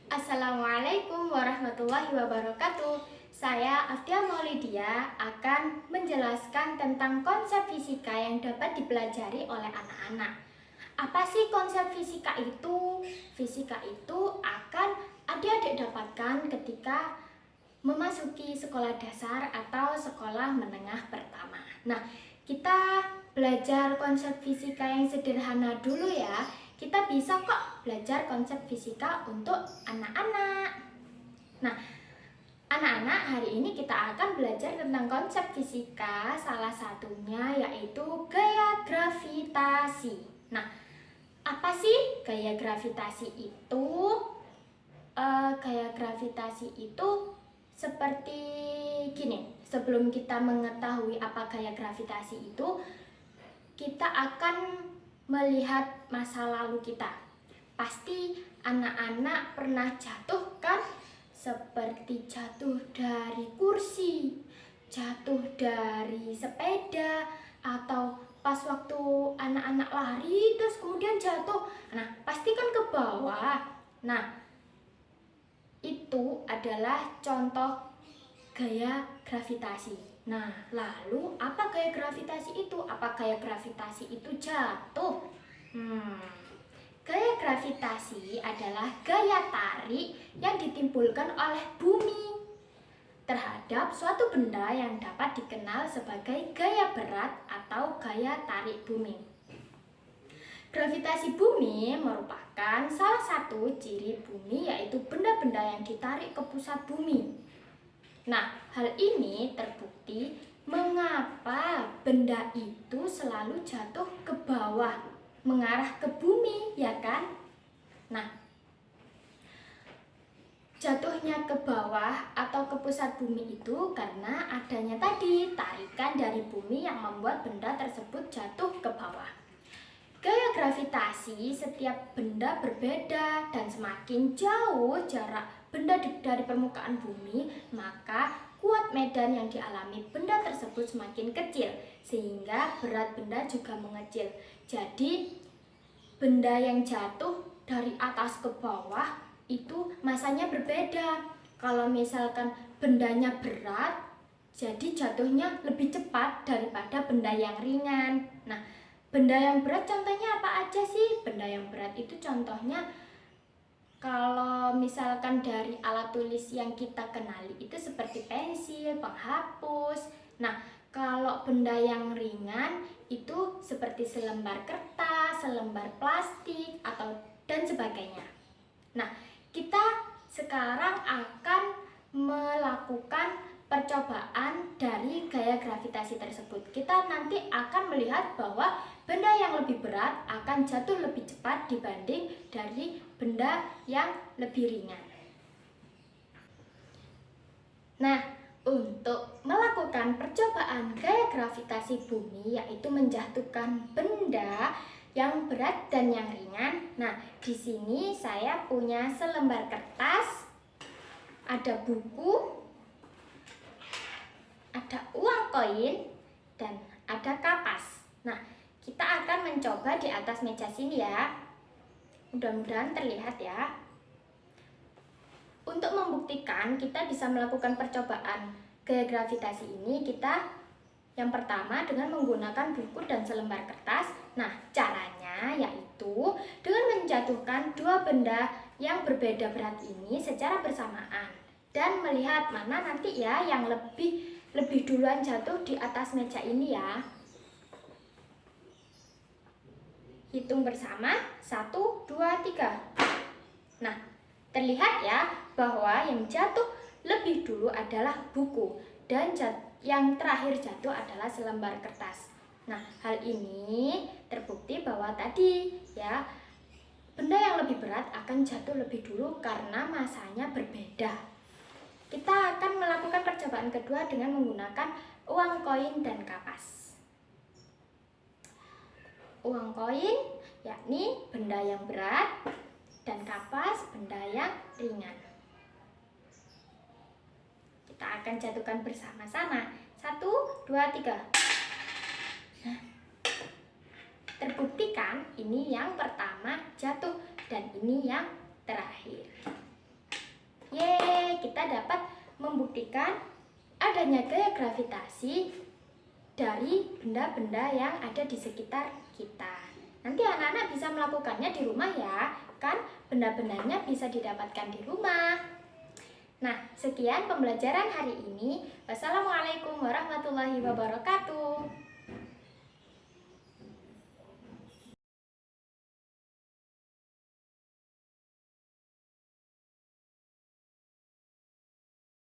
Assalamualaikum warahmatullahi wabarakatuh. Saya Afdia Maulidia akan menjelaskan tentang konsep fisika yang dapat dipelajari oleh anak-anak. Apa sih konsep fisika itu? Fisika itu akan adik-adik dapatkan ketika memasuki sekolah dasar atau sekolah menengah pertama. Nah, kita belajar konsep fisika yang sederhana dulu ya. Kita bisa kok belajar konsep fisika untuk anak-anak. Nah, anak-anak, hari ini kita akan belajar tentang konsep fisika. Salah satunya yaitu gaya gravitasi. Nah, apa sih gaya gravitasi itu? Gaya gravitasi itu seperti gini. Sebelum kita mengetahui apa gaya gravitasi itu, kita akan melihat masa lalu kita. Pasti anak-anak pernah jatuh kan? Seperti jatuh dari kursi, jatuh dari sepeda, atau pas waktu anak-anak lari terus kemudian jatuh. Nah, pasti kan ke bawah. Nah, itu adalah contoh gaya gravitasi. Nah, lalu apa gaya gravitasi itu? Apa gaya gravitasi itu jatuh? Gaya gravitasi adalah gaya tarik yang ditimbulkan oleh bumi terhadap suatu benda yang dapat dikenal sebagai gaya berat atau gaya tarik bumi. Gravitasi bumi merupakan salah satu ciri bumi, yaitu benda-benda yang ditarik ke pusat bumi. Nah, hal ini terbukti mengapa benda itu selalu jatuh ke bawah, mengarah ke bumi, ya kan? Nah, jatuhnya ke bawah atau ke pusat bumi itu karena adanya tadi tarikan dari bumi yang membuat benda tersebut jatuh ke bawah. Gaya gravitasi setiap benda berbeda, dan semakin jauh jarak benda dari permukaan bumi, maka kuat medan yang dialami benda tersebut semakin kecil, sehingga berat benda juga mengecil. Jadi, benda yang jatuh dari atas ke bawah itu masanya berbeda. Kalau misalkan bendanya berat, jadi jatuhnya lebih cepat daripada benda yang ringan. Nah, benda yang berat contohnya apa aja sih? Benda yang berat itu contohnya kalau misalkan dari alat tulis yang kita kenali itu seperti pensil, penghapus. Nah, kalau benda yang ringan itu seperti selembar kertas, selembar plastik, atau dan sebagainya. Nah, kita sekarang akan melakukan percobaan dari gaya gravitasi tersebut. Kita nanti akan melihat bahwa benda yang lebih berat akan jatuh lebih cepat dibanding dari benda yang lebih ringan. Nah, untuk melakukan percobaan gaya gravitasi bumi, yaitu menjatuhkan benda yang berat dan yang ringan. Nah, di sini saya punya selembar kertas, ada buku, ada uang koin, dan ada kapas. Nah, kita akan mencoba di atas meja sini ya. Mudah-mudahan terlihat ya. Untuk membuktikan kita bisa melakukan percobaan gaya gravitasi ini, kita yang pertama dengan menggunakan buku dan selembar kertas. Nah, caranya yaitu dengan menjatuhkan dua benda yang berbeda berat ini secara bersamaan dan melihat mana nanti ya yang lebih duluan jatuh di atas meja ini ya. Hitung bersama, 1, 2, 3. Nah, terlihat ya bahwa yang jatuh lebih dulu adalah buku dan yang terakhir jatuh adalah selembar kertas. Nah, hal ini terbukti bahwa tadi ya benda yang lebih berat akan jatuh lebih dulu karena masanya berbeda. Kita akan melakukan percobaan kedua dengan menggunakan uang koin dan kapas. Uang koin yakni benda yang berat dan kapas benda yang ringan. Kita akan jatuhkan bersama-sama. 1, 2, 3. Nah, terbukti kan ini yang pertama jatuh dan ini yang terakhir. Yeay, kita dapat membuktikan adanya gaya gravitasi dari benda-benda yang ada di sekitar kita. Nanti anak-anak bisa melakukannya di rumah ya, kan benda-bendanya bisa didapatkan di rumah. Nah, sekian pembelajaran hari ini. Wassalamualaikum warahmatullahi wabarakatuh.